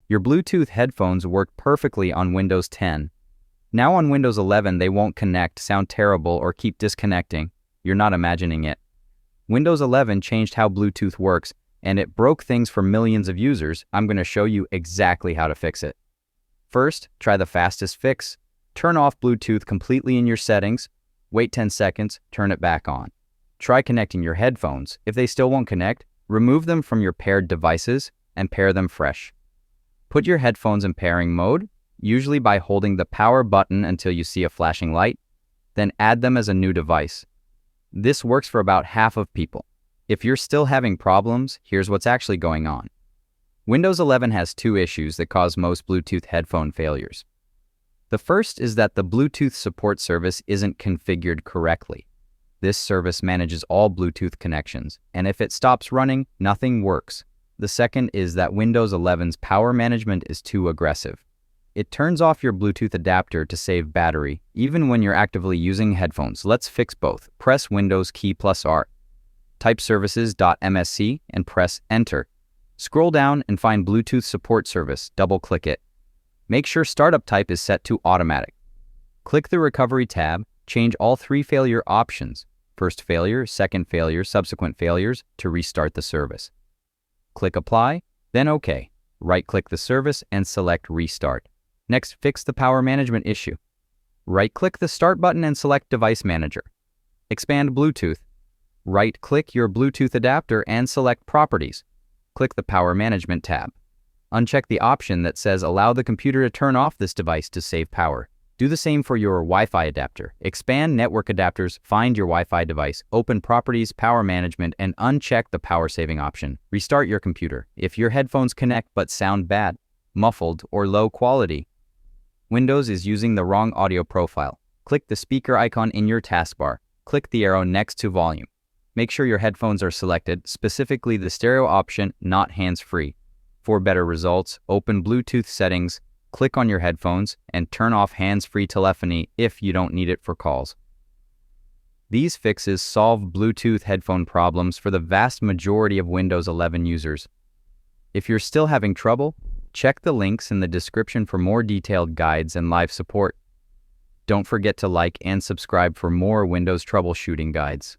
Your Bluetooth headphones work perfectly on Windows 10. Now on Windows 11, they won't connect, sound terrible, or keep disconnecting. You're not imagining it. Windows 11 changed how Bluetooth works, and it broke things for millions of users. I'm going to show you exactly how to fix it. First, try the fastest fix. Turn off Bluetooth completely in your settings. Wait 10 seconds, turn it back on. Try connecting your headphones. If they still won't connect, remove them from your paired devices and pair them fresh. Put your headphones in pairing mode, usually by holding the power button until you see a flashing light, then add them as a new device. This works for about half of people. If you're still having problems, here's what's actually going on. Windows 11 has two issues that cause most Bluetooth headphone failures. The first is that the Bluetooth support service isn't configured correctly. This service manages all Bluetooth connections, and if it stops running, nothing works. The second is that Windows 11's power management is too aggressive. It turns off your Bluetooth adapter to save battery, even when you're actively using headphones. Let's fix both. Press Windows key plus R. Type services.msc and press Enter. Scroll down and find Bluetooth support service. Double-click it. Make sure startup type is set to automatic. Click the Recovery tab. Change all three failure options, first failure, second failure, subsequent failures, to restart the service. Click Apply, then OK. Right-click the service and select Restart. Next, fix the power management issue. Right-click the Start button and select Device Manager. Expand Bluetooth. Right-click your Bluetooth adapter and select Properties. Click the Power Management tab. Uncheck the option that says Allow the computer to turn off this device to save power. Do the same for your Wi-Fi adapter. Expand Network Adapters, find your Wi-Fi device, open Properties, Power Management, and uncheck the power saving option. Restart your computer. If your headphones connect but sound bad, muffled, or low quality, Windows is using the wrong audio profile. Click the speaker icon in your taskbar. Click the arrow next to volume. Make sure your headphones are selected, specifically the stereo option, not hands-free. For better results, open Bluetooth settings, click on your headphones, and turn off hands-free telephony if you don't need it for calls. These fixes solve Bluetooth headphone problems for the vast majority of Windows 11 users. If you're still having trouble, check the links in the description for more detailed guides and live support. Don't forget to like and subscribe for more Windows troubleshooting guides.